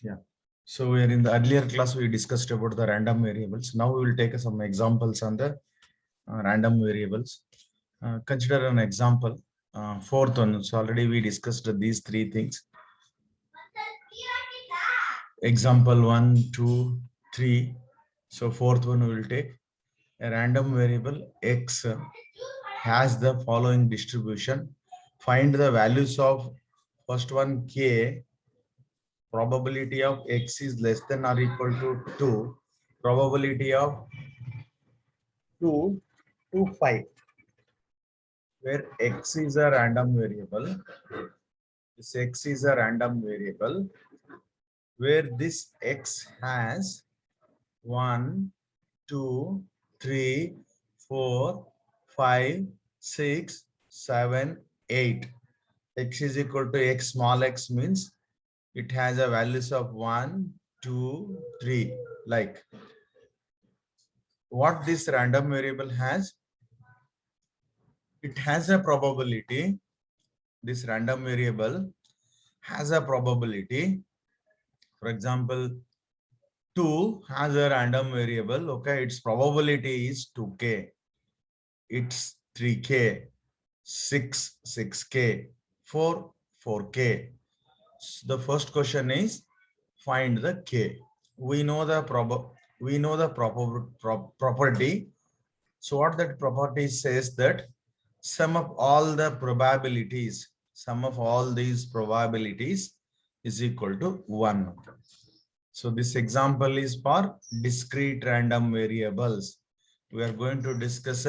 Yeah. So we are in the earlier class, we discussed about the random variables. Now we will take some examples on the random variables. Consider an example. Fourth one. So already we discussed these three things. Example 1, 2, 3. So fourth one we will take a random variable x has the following distribution. Find the values of first one k. Probability of x is less than or equal to 2. Probability of 2 to 5, where x is a random variable. This x is a random variable where this x has 1, 2, 3, 4, 5, 6, 7, 8. X is equal to x, small x means it has a values of 1, 2, 3. Like what this random variable has, it has a probability. This random variable has a probability. For example, 2 has a random variable. Okay, its probability is 2k. It's 3k, 6, 6k, 4, 4k. So the first question is find the k. We know the property. So what that property says that sum of all the probabilities, sum of all these probabilities is equal to 1. So this example is for discrete random variables. We are going to discuss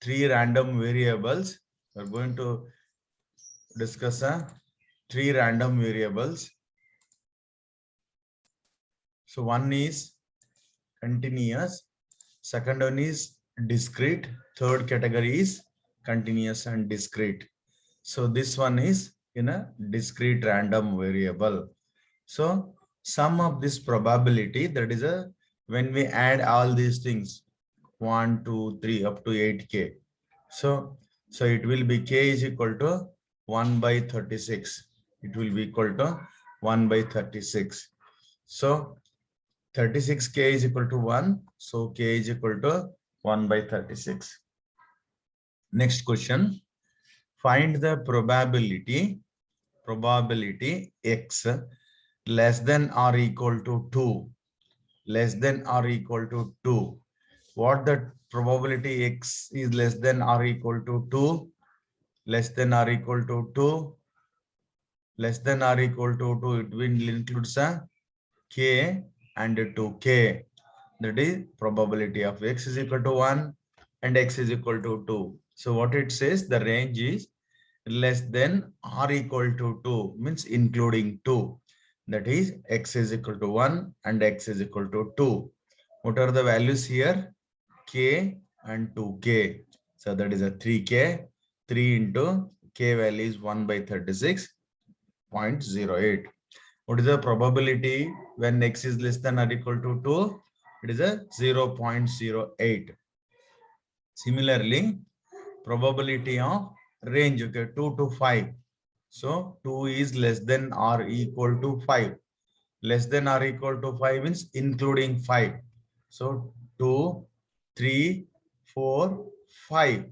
three random variables. We are going to discuss three random variables. So one is continuous, second one is discrete, third category is continuous and discrete. So this one is in a discrete random variable. So sum of this probability, that is a when we add all these things 1, 2, 3 up to 8k. So it will be k is equal to 1 by 36. It will be equal to 1 by 36. So 36k is equal to 1. So k is equal to 1 by 36. Next question. Find the probability x less than or equal to 2. Less than or equal to 2. What the probability x is less than or equal to 2? Less than or equal to 2. Less than or equal to 2. It will include k and 2k. That is probability of x is equal to 1 and x is equal to 2. So what it says, the range is less than or equal to 2, means including 2. That is x is equal to 1 and x is equal to 2. What are the values here? K and 2k. So that is a 3k. 3 into k value is 1 by 36.08. What is the probability when x is less than or equal to 2? It is a 0.08. Similarly, probability of range, okay, 2 to 5. So 2 is less than or equal to 5. Less than or equal to 5 means including 5. So 2, 3, 4, 5.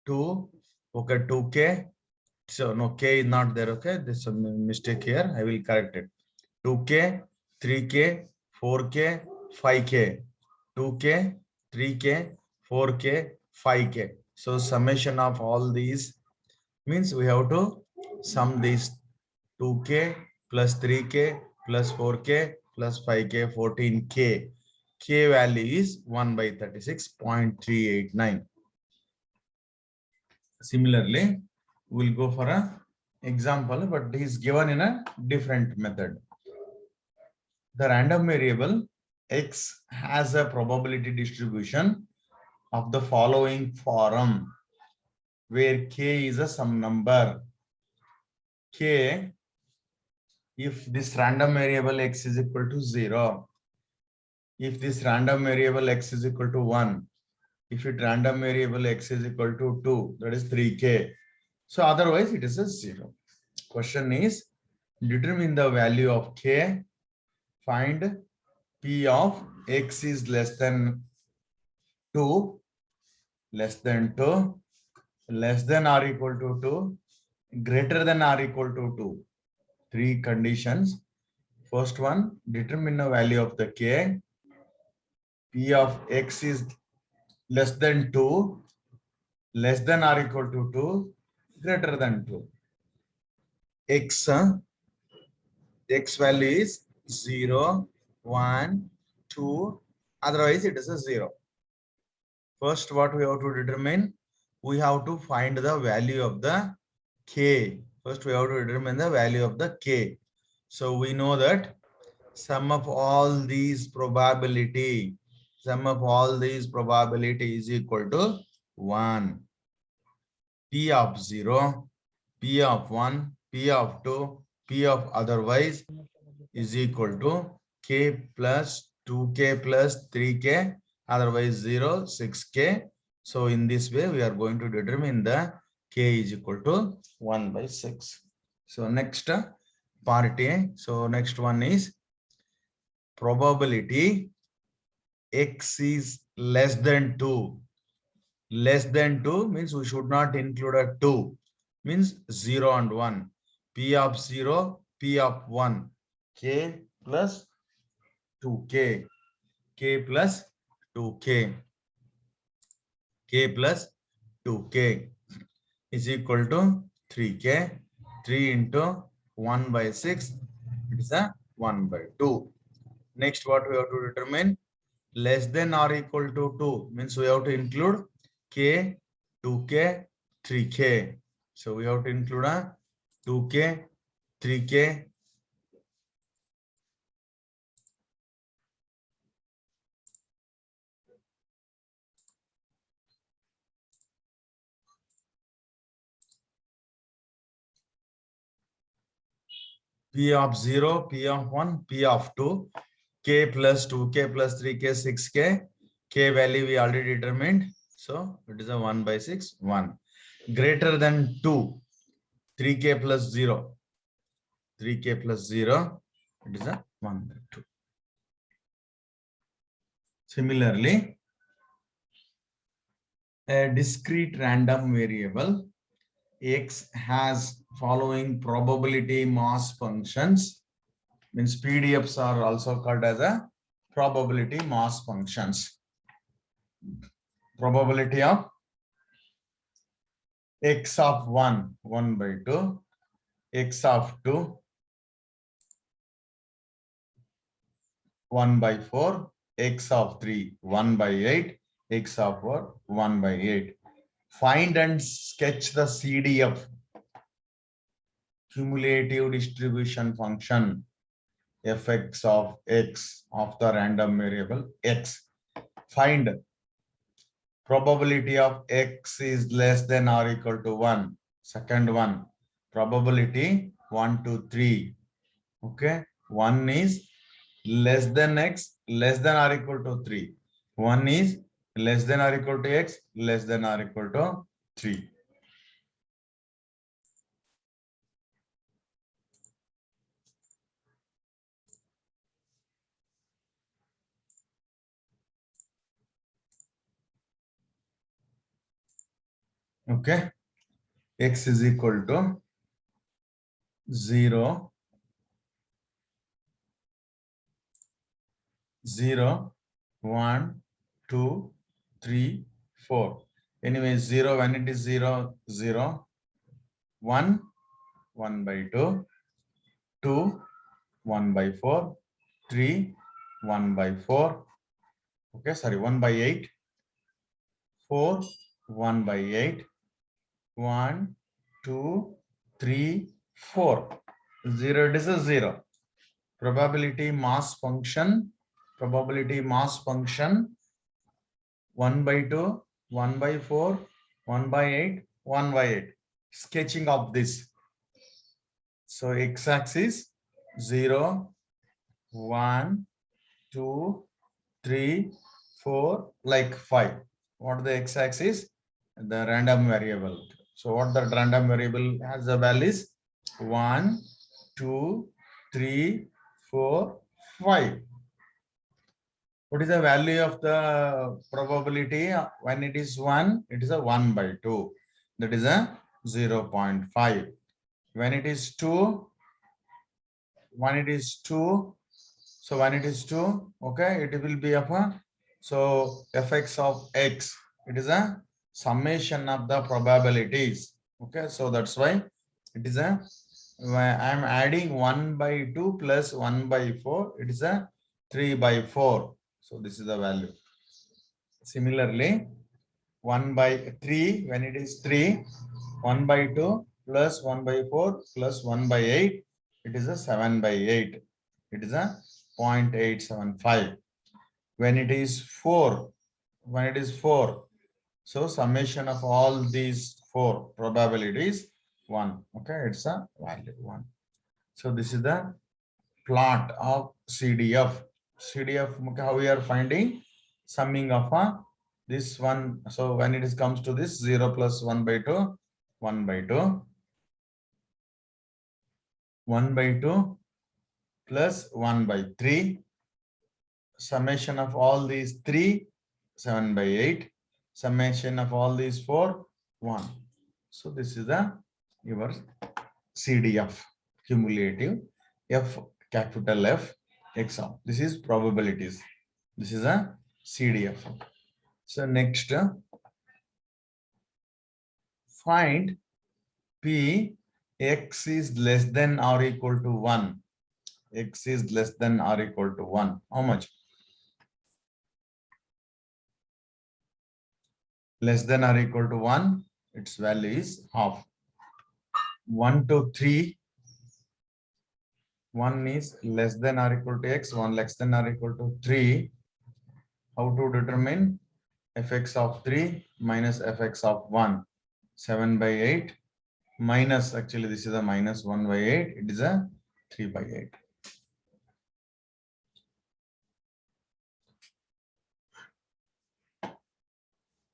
2, okay, 2k. So no, k is not there, okay. There's some mistake here. I will correct it. 2k, 3k, 4k, 5k. 2k, 3k, 4k, 5k. So summation of all these means we have to sum these 2k plus 3k plus 4k plus 5k, 14k. K value is 1 by 36.389. Similarly, we'll go for an example, but it is given in a different method. The random variable x has a probability distribution of the following form, where k is a some number. K, if this random variable x is equal to 0, if this random variable x is equal to 1, if it random variable x is equal to 2, that is 3k. So otherwise it is a 0. Question is determine the value of k find P of X is less than 2, less than 2, less than or equal to 2, greater than or equal to 2. 3 conditions. First one, determine the value of the K. P of X is less than 2, less than or equal to 2, greater than 2. X value is 0, 1, 2, otherwise it is a 0. First, what we have to determine, we have to find the value of the K. First, we have to determine the value of the K. So we know that sum of all these probability is equal to 1. P of 0, P of 1, P of 2, P of otherwise is equal to K plus 2K plus 3K, otherwise 0, 6K. So in this way, we are going to determine the K is equal to 1 by 6. So next part A. So next one is probability X is less than 2. Less than 2 means we should not include a 2. Means 0 and 1. P of 0, P of 1. K plus 2K. K plus 2K. K plus 2K is equal to 3K. 3 into 1 by 6. It is a 1 by 2. Next, what we have to determine? Less than or equal to 2 means we have to include K, 2K, 3K. So we have to include a 2K, 3K. P of 0, P of 1, P of 2, K plus 2K plus 3K, 6K. K value we already determined. So it is a 1 by 6, 1. Greater than 2, 3K plus 0. 3K plus 0, it is a 1 by 2. Similarly, a discrete random variable X has following probability mass functions. Means PDFs are also called as a probability mass functions. Probability of X of 1, 1 by 2, X of 2, 1 by 4, X of 3, 1 by 8, X of 4, 1 by 8. Find and sketch the CDF, cumulative distribution function, fx of X of the random variable X. Find probability of X is less than or equal to 1. Second one, probability 1 to 3. Okay, 1 is less than X, less than or equal to 3. 1 is less than or equal to X, less than or equal to 3. Okay, X is equal to 0, 0, 1, 2, 3, 4. Anyway, 0 when it is 0, 0, 1, 1 by 2, 2, 1 by 4, 3, 1 by 4. Okay, sorry, 1 by 8, 4, 1 by 8, 1, 2, 3, 4. 0, it is a 0. Probability mass function, 1 by 2, 1 by 4, 1 by 8, 1 by 8. Sketching of this. So x-axis 0, 1, 2, 3, 4, like 5. What the x-axis? The random variable. So what the random variable has the values? 1, 2, 3, 4, 5. What is the value of the probability? When it is 1, it is a 1 by 2. That is a 0.5. When it is 2, when it is 2, so when it is 2, okay, it will be of a, so fx of x, it is a summation of the probabilities. Okay, so that's why it is a, I am adding 1 by 2 plus 1 by 4, it is a 3 by 4. So this is the value. Similarly, 1 by 3, when it is 3, 1 by 2 plus 1 by 4 plus 1 by 8, it is a 7 by 8. It is a 0.875. When it is 4, when it is 4, so summation of all these 4 probabilities 1. Okay, it's a value 1. So this is the plot of CDF. CDF, how we are finding summing of this one. So when it is comes to this 0 plus 1 by 2, 1 by 2, 1 by 2 plus 1 by 3, summation of all these 3, 7 by 8, summation of all these 4, 1. So this is the your CDF, cumulative F, capital F, exam. This is probabilities. This is a CDF. So next, find P x is less than or equal to 1. X is less than or equal to 1. How much? Less than or equal to 1. Its value is half. 1 to 3. 1 is less than or equal to x. 1 less than or equal to 3. How to determine? Fx of 3 minus fx of 1. 7 by 8 minus, actually this is a minus 1 by 8. It is a 3 by 8.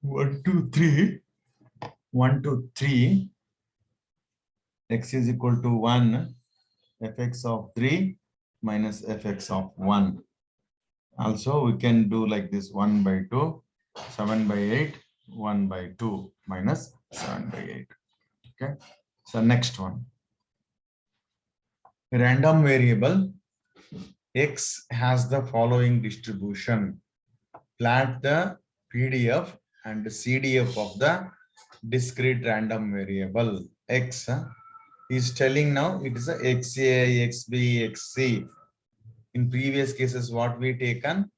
One, two, three. 1 to 3. X is equal to 1. Fx of 3 minus fx of 1. Also, we can do like this: 1 by 2, 7 by 8, 1 by 2 minus 7 by 8. Okay. So next one. Random variable X has the following distribution. Plot the PDF and CDF of the discrete random variable X. Is telling now it is a XA, XB, XC. In previous cases, what we taken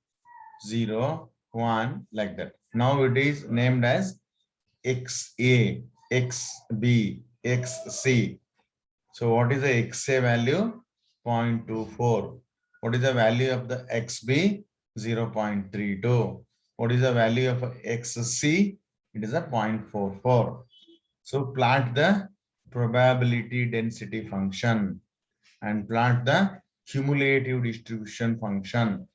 0, 1 like that. Now it is named as XA, XB, XC. So what is the XA value? 0.24. What is the value of the XB? 0.32. What is the value of XC? It is a 0.44. So plot the probability density function and plot the cumulative distribution function.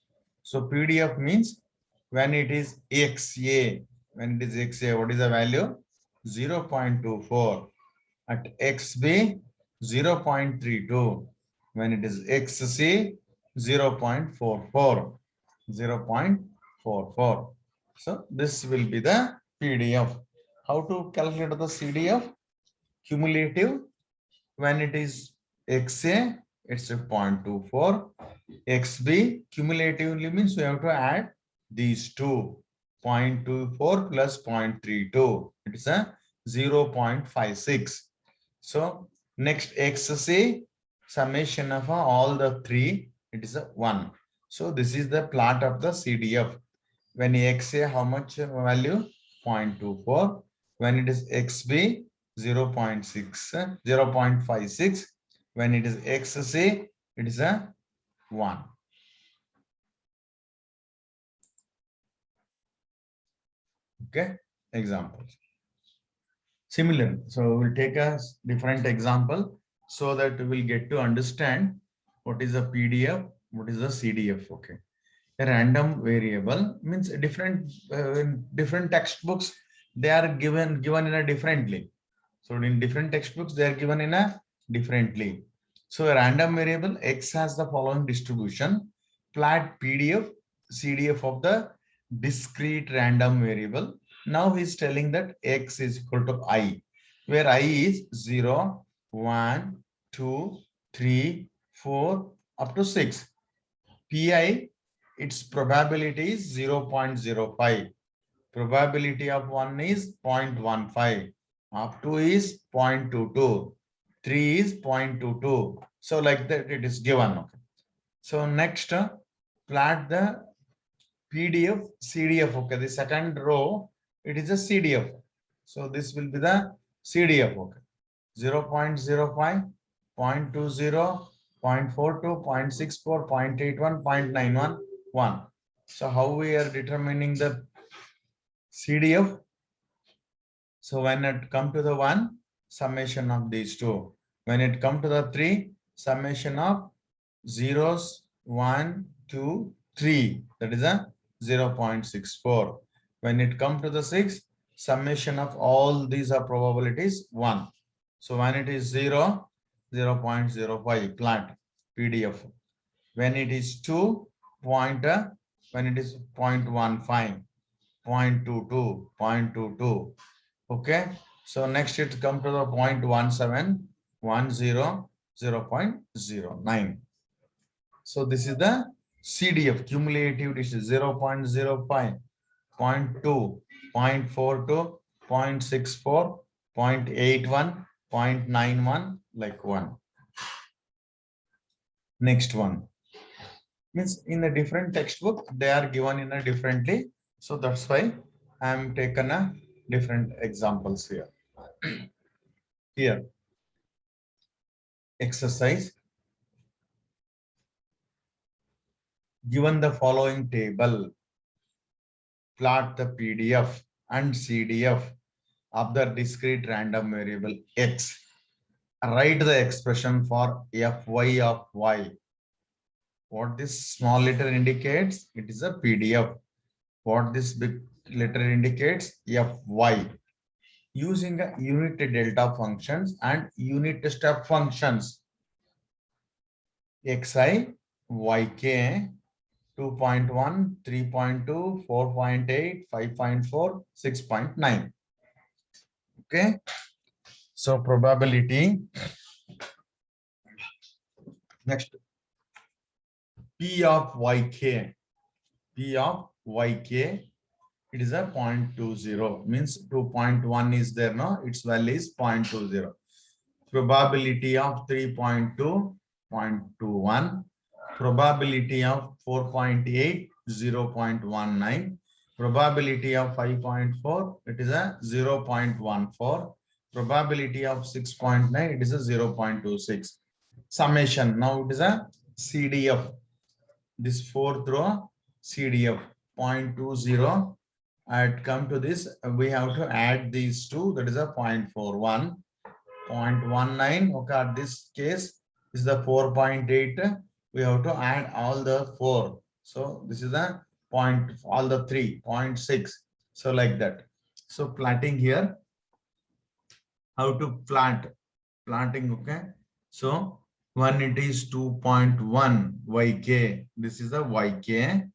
So PDF means when it is XA, when it is XA, what is the value? 0.24. At XB, 0.32. When it is XC, 0.44. 0.44. So this will be the PDF. How to calculate the CDF? Cumulative, when it is XA, it's a 0.24. XB, cumulatively means we have to add these two. 0.24 plus 0.32. It is a 0.56. So next XC, summation of all the three, it is a 1. So this is the plot of the CDF. When XA, how much value? 0.24. When it is XB, 0.6, 0.56. When it is XC, it is a 1. Okay, examples. Similar. So we'll take a different example so that we will get to understand what is a PDF, what is a CDF. Okay. A random variable means different in different textbooks they are given in a differently. So in different textbooks they are given in a differently. So a random variable X has the following distribution. plot PDF, CDF of the discrete random variable. Now he's telling that X is equal to I, where I is 0, 1, 2, 3, 4, up to 6. Pi, its probability is 0.05. Probability of 1 is 0.15. Up to is 0.22. 3 is 0.22. So like that it is given. Okay. So next, plot the PDF, CDF. Okay, the second row, it is a CDF. So this will be the CDF. Okay, 0.05, 0.20, 0.42, 0.64, 0.81, 0.91, 1. So how we are determining the CDF? So when it come to the 1, summation of these two. When it come to the 3, summation of zeros, 1, 2, 3. That is a 0.64. When it come to the 6, summation of all these are probabilities 1. So when it is 0, 0.05 plot PDF. When it is 2, when it is 0.15, 0.22, 0.22. Okay. So next it come to the 0.17, 10, 0.09. So this is the CDF, cumulative distance, 0.05, 0.2, 0.42, 0.64, 0.81, 0.91, like 1. Next one. Means in a different textbook, they are given in a differently. So that's why I am taken a different examples here. Here, exercise. Given the following table, plot the PDF and CDF of the discrete random variable X. Write the expression for Fy of Y. What this small letter indicates, it is a PDF. What this big letter indicates, Fy. Using a unit delta functions and unit step functions. Xi, Yk, 2.1, 3.2, 4.8, 5.4, 6.9. Okay. So probability. Next. P of Yk. P of Yk. It is a 0.20. Means 2.1 is there, no? Its value is 0.20. Probability of 3.2, 0.21. Probability of 4.8, 0.19. Probability of 5.4, it is a 0.14. Probability of 6.9, it is a 0.26. Summation, now it is a CDF. This fourth row, CDF, 0.20. I'd come to this, we have to add these two, that is a 0.41. 0.19. Okay, at this case is the 4.8. We have to add all the 4. So this is the point, all the 3, 0.6. So like that. So plotting here, how to plot, plotting. Okay. So when it is 2.1 Yk, this is the Yk.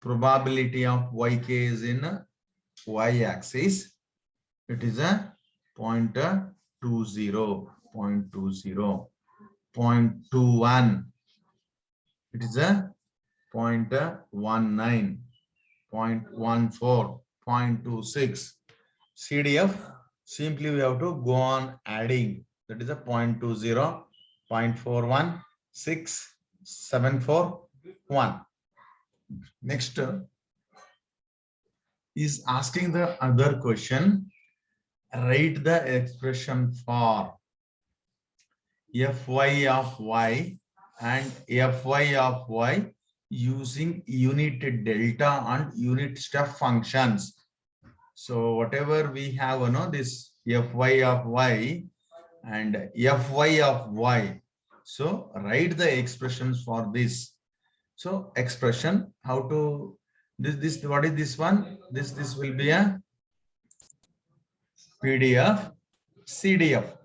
Probability of Yk is in Y-axis. It is a 0.20, 0.20, 0.21. It is a 0.19, 0.14, 0.26. CDF, simply we have to go on adding. That is a 0.20, 0.41, 6, 7, 4, 1. Next is asking the other question. Write the expression for Fy of Y and Fy of Y using unit delta and unit step functions. So whatever we have, this Fy of Y and Fy of Y. So write the expressions for this. So expression, how to this what is this one? This will be a PDF, CDF.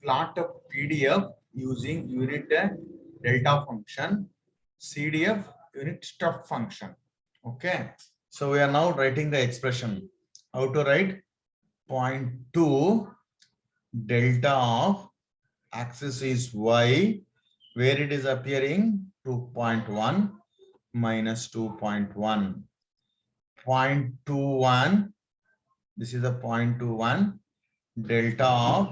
Plot of PDF using unit delta function, CDF unit step function. Okay. So we are now writing the expression. How to write? 0.2 delta of axis is y, where it is appearing 2.1 minus 2.1. 0.21, this is the 0.21 delta of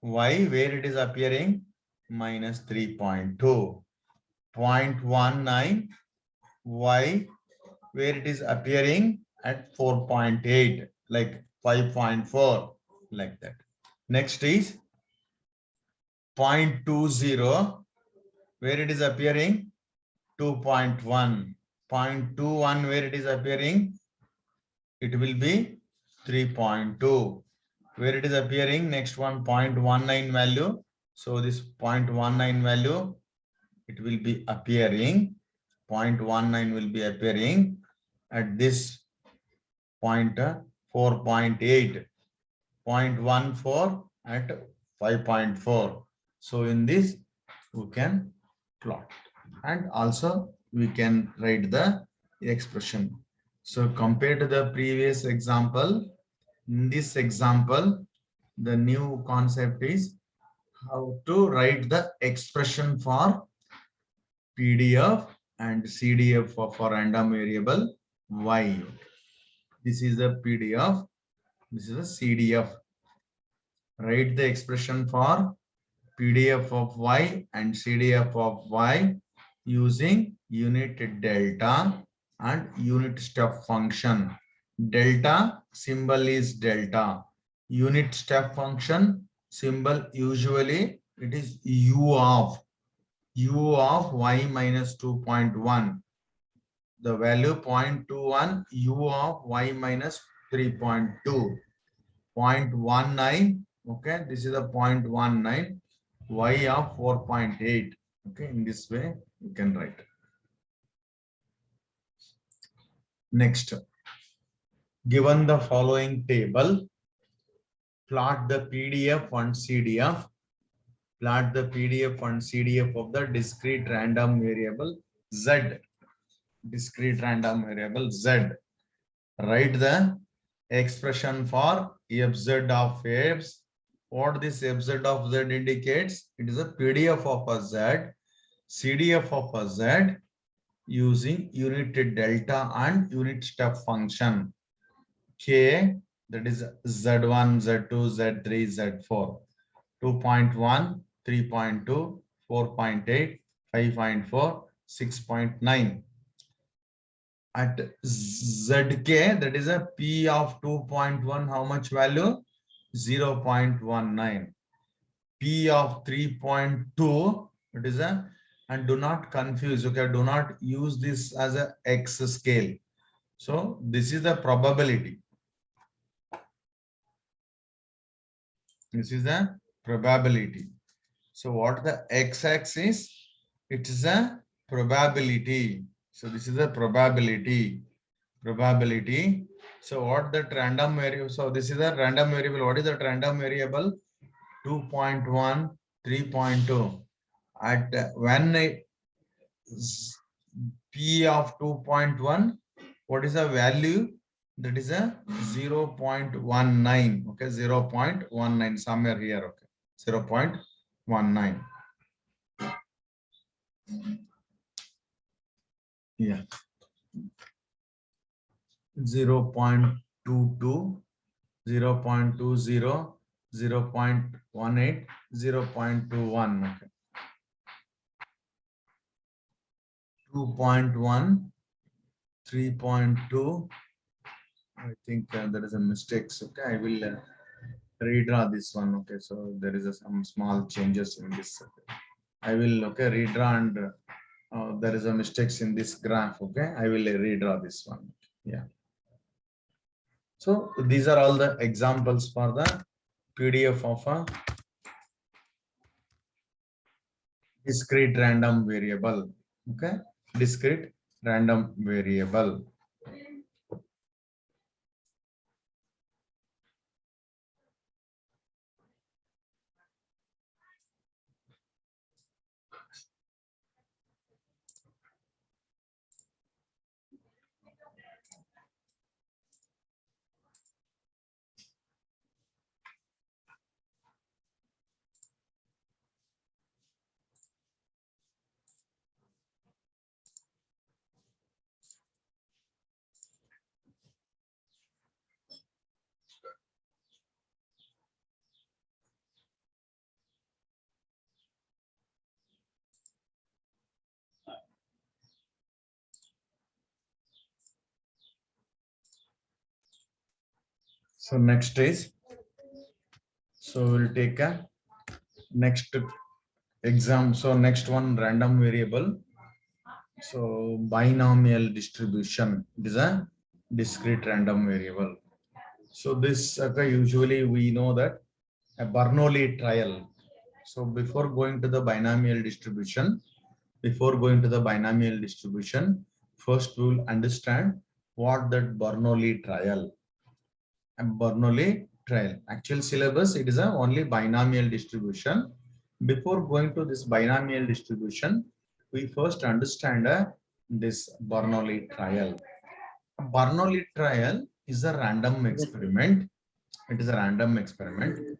y, where it is appearing minus 3.2. 0.19 y, where it is appearing at 4.8, like 5.4, like that. Next is 0.20, where it is appearing 2.1. 0.21, where it is appearing, it will be 3.2. Where it is appearing, next one 0.19 value. So this 0.19 value, it will be appearing, 0.19 will be appearing at this point 4.8, 0.14 at 5.4. So in this we can plot, and also we can write the expression. So compared to the previous example, in this example, the new concept is how to write the expression for PDF and CDF for random variable y. This is the PDF. This is a CDF. Write the expression for PDF of y and CDF of y using unit delta and unit step function. Delta symbol is delta. Unit step function symbol, usually it is u of y minus 2.1. The value 0.21, u of y minus 3.2. 0.19, okay, this is a 0.19, y of 4.8. Okay, in this way you can write. Next, given the following table, plot the PDF and CDF. Plot the PDF and CDF of the discrete random variable z. Discrete random variable z. Write the expression for fz of x. What this fz of z indicates? It is a PDF of a z, CDF of a z using unit delta and unit step function. K, that is z1, z2, z3, z4. 2.1, 3.2, 4.8, 5.4, 6.9. At zk, that is a p of 2.1, how much value? 0.19. P of 3.2, it is a, and do not confuse, okay, do not use this as a x scale. So this is the probability. This is the probability. So what the x-axis? It is a probability. So this is a probability. Probability. So what that random variable? So this is a random variable. What is that random variable? 2.1, 3.2. At when p of 2.1, what is the value? That is a 0.19. Okay, 0.19 somewhere here. Okay, 0.19. Yeah, 0.22, 0.20, 0.18, 0.21. Okay. 2.1, 3.2. I think there is a mistake. Okay, I will redraw this one. Okay, so there is some small changes in this. Okay. I will redraw, and there is a mistakes in this graph. Okay, I will redraw this one. Yeah. So these are all the examples for the PDF of a discrete random variable. Okay, discrete random variable. So next is, so we'll take a next exam. So next one, random variable. So binomial distribution, it is a discrete random variable. So this usually we know that a Bernoulli trial. So before going to the binomial distribution, first we will understand what that Bernoulli trial. A Bernoulli trial. Actual syllabus, it is a only binomial distribution. Before going to this binomial distribution, we first understand this Bernoulli trial. A Bernoulli trial is a random experiment. It is a random experiment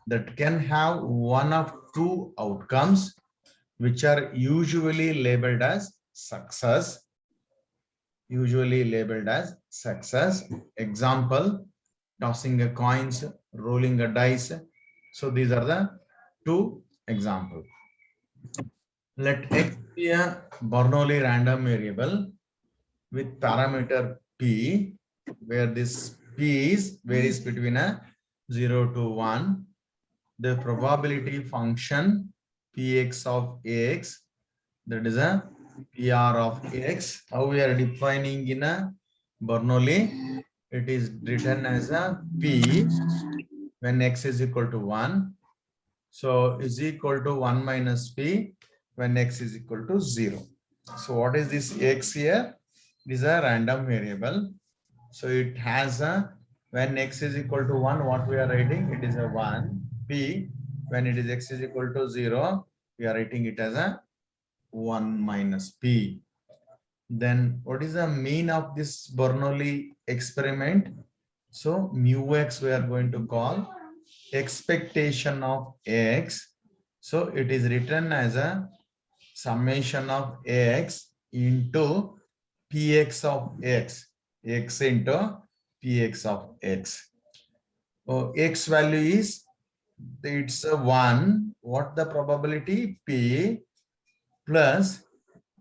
that can have one of two outcomes, which are usually labeled as success. Example, tossing a coins, rolling a dice. So these are the two examples. Let X be a Bernoulli random variable with parameter P, where this P is varies between a 0 to 1. The probability function Px of X, that is a PR of X. How we are defining in a Bernoulli? It is written as a P when X is equal to 1. So is equal to 1 minus P when X is equal to 0. So what is this X here? It is a random variable. So it has a, when X is equal to 1, what we are writing? It is a 1. P, when it is X is equal to 0, we are writing it as a 1 minus P. Then what is the mean of this Bernoulli experiment? So mu X we are going to call expectation of X. So it is written as a summation of X into Px of X. X into Px of X. So X value is, it's a 1. What the probability? P plus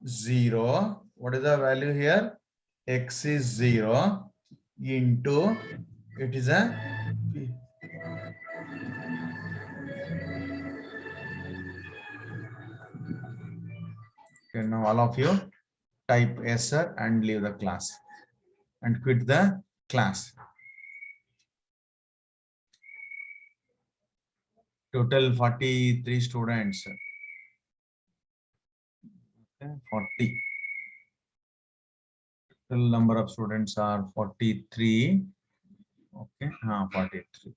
0. What is the value here? X is 0 into, it is a P. Okay, now all of you type yes sir and leave the class and quit the class. Total 43 students. Okay, 40. Total number of students are 43. Okay, 43.